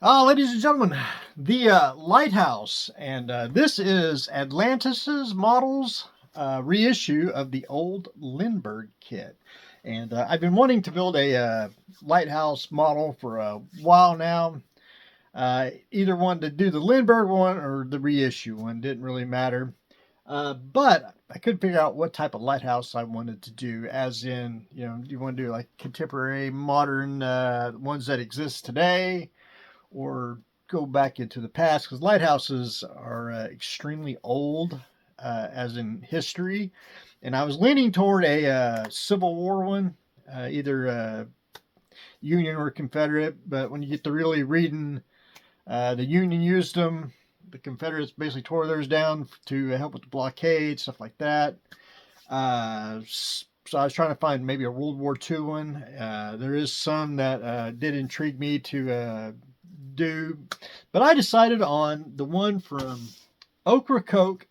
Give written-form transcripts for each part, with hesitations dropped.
Ladies and gentlemen, the Lighthouse, and this is Atlantis's models reissue of the old Lindbergh kit. And I've been wanting to build a Lighthouse model for a while now. Either wanted to do the Lindbergh one or the reissue one, didn't really matter. But I couldn't figure out what type of lighthouse I wanted to do, as in, do you want to do like contemporary, modern ones that exist today, or go back into the past, because lighthouses are extremely old, as in history. And I was leaning toward a Civil War one, either Union or Confederate. But when you get to really reading, the Union used them. The Confederates basically tore theirs down to help with the blockade, stuff like that. So I was trying to find maybe a World War II one. There is some that did intrigue me to do, but I decided on the one from Ocracoke,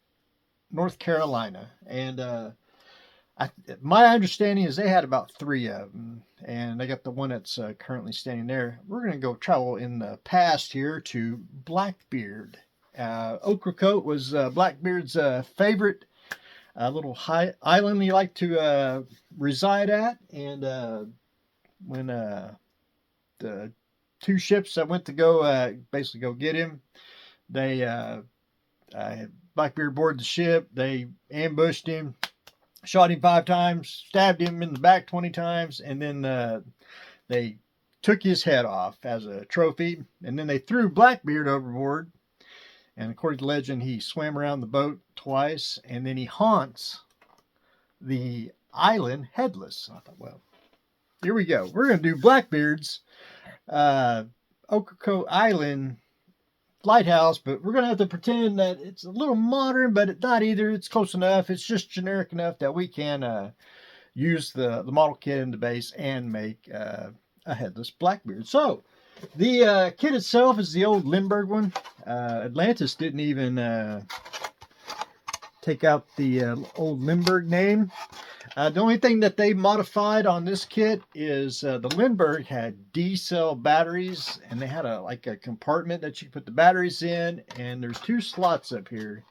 North Carolina, and my understanding is they had about three of them, and they got the one that's currently standing there. We're going to go travel in the past here to Blackbeard. Ocracoke was Blackbeard's favorite little high island he liked to reside at, and when the two ships that went to go basically go get him, they Blackbeard boarded the ship. They ambushed him, shot him 5 times, stabbed him in the back 20 times, and then they took his head off as a trophy. And then they threw Blackbeard overboard. And according to legend, he swam around the boat twice, and then he haunts the island headless. I thought, well, here we go. We're going to do Blackbeard's Ocracoke Island lighthouse, but we're going to have to pretend that it's a little modern, but it's not either. It's close enough. It's just generic enough that we can use the model kit in the base and make a headless Blackbeard. So the kit itself is the old Lindbergh one. Atlantis didn't even take out the old Lindbergh name. The only thing that they modified on this kit is the Lindbergh had D-cell batteries, and they had a compartment that you put the batteries in, and there's 2 slots up here.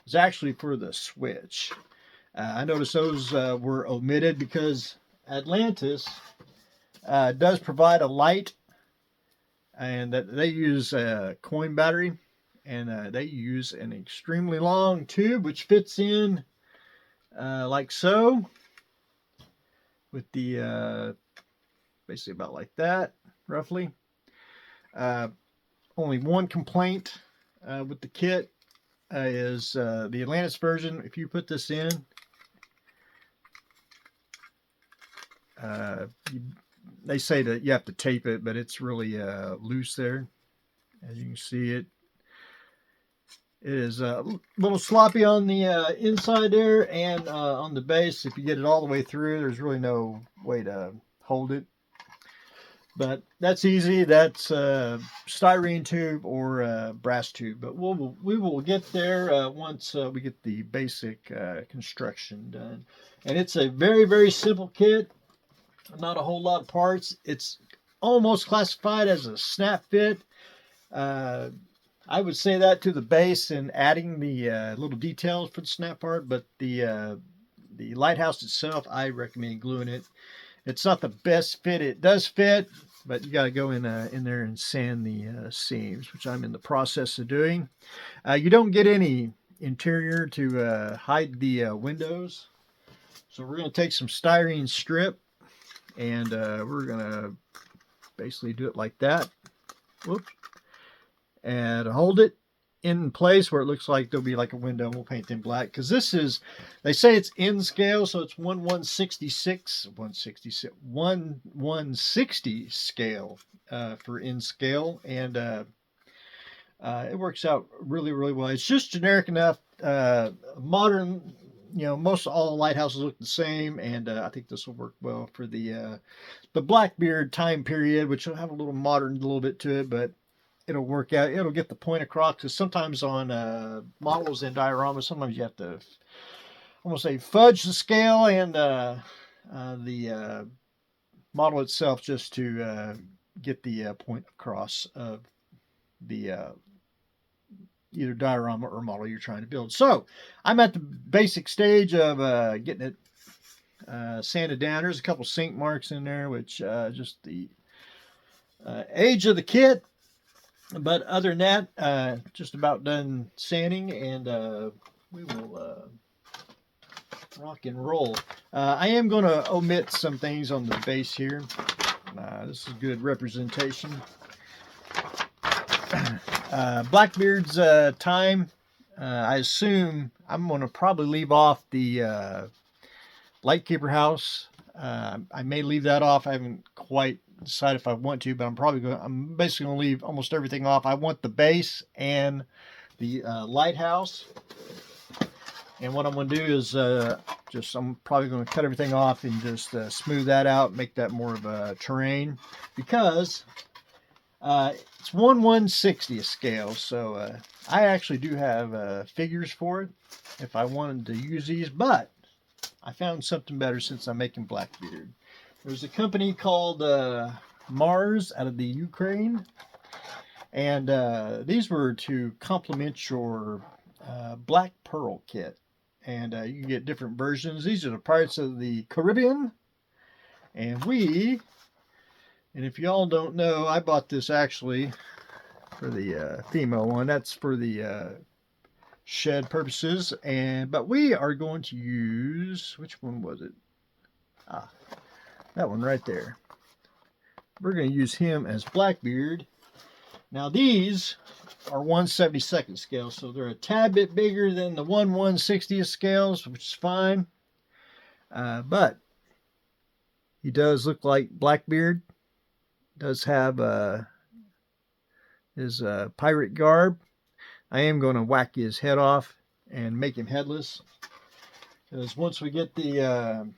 It's actually for the switch. I noticed those were omitted because Atlantis does provide a light, and that they use a coin battery, and they use an extremely long tube which fits in like so, with the basically about like that, roughly. Only one complaint with the kit is the Atlantis version. If you put this in, they say that you have to tape it, but it's really loose there. As you can see, it is a little sloppy on the inside there, and on the base. If you get it all the way through, there's really no way to hold it. But that's easy. That's styrene tube or brass tube. But we will get there once we get the basic construction done. And it's a very, very simple kit. Not a whole lot of parts. It's almost classified as a snap fit. I would say that to the base and adding the little details for the snap part, but the lighthouse itself, I recommend gluing it. It's not the best fit. It does fit, but you got to go in there and sand the seams, which I'm in the process of doing. You don't get any interior to hide the windows, so we're going to take some styrene strip, and we're going to basically do it like that. Whoops. And hold it in place where it looks like there'll be like a window. We'll paint them black because this is, they say it's in scale, so it's 1/160 scale for in scale, and it works out really, really well. It's just generic enough. Modern, most all lighthouses look the same, and I think this will work well for the Blackbeard time period, which will have a little modern, a little bit to it, but it'll work out. It'll get the point across, because sometimes on models and dioramas, sometimes you have to almost say fudge the scale and the model itself just to get the point across of the either diorama or model you're trying to build. So I'm at the basic stage of getting it sanded down. There's a couple sink marks in there, which just the age of the kit. But other than that, just about done sanding, and we will rock and roll. I am going to omit some things on the base here. This is good representation. Blackbeard's time, I assume I'm going to probably leave off the Lightkeeper house. I may leave that off. I haven't quite decided if I want to, but I'm basically going to leave almost everything off. I want the base and the lighthouse. And what I'm going to do is I'm probably going to cut everything off and just smooth that out, make that more of a terrain, because it's 1/160th scale. So I actually do have figures for it if I wanted to use these, but I found something better since I'm making Blackbeard. There's a company called Mars out of the Ukraine, and these were to complement your Black Pearl kit. And you can get different versions. These are the Pirates of the Caribbean. And if y'all don't know, I bought this actually for the female one. That's for the shed purposes. But we are going to use, which one was it? That one right there. We're going to use him as Blackbeard. Now these are 1/72nd scale, so they're a tad bit bigger than the 1/160th scales, which is fine. But he does look like Blackbeard. Does have his pirate garb. I am going to whack his head off and make him headless, because once we get the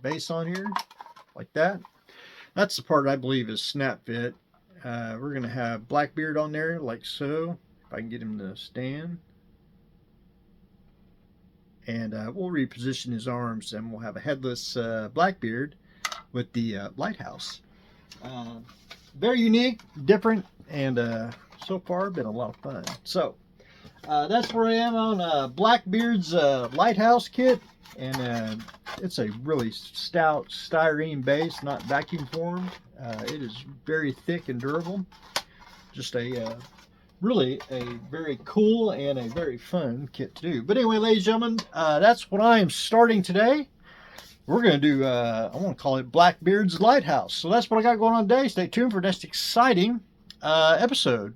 base on here like that, that's the part I believe is snap fit. We're going to have Blackbeard on there like so, if I can get him to stand. And we'll reposition his arms, and we'll have a headless Blackbeard with the lighthouse. Very unique, different, and so far been a lot of fun. So that's where I am on Blackbeard's lighthouse kit. And it's a really stout styrene base, not vacuum formed. It is very thick and durable. Just really a very cool and a very fun kit to do. But anyway, ladies and gentlemen, that's what I am starting today. We're going to do, I want to call it Blackbeard's Lighthouse. So that's what I got going on today. Stay tuned for next exciting episode.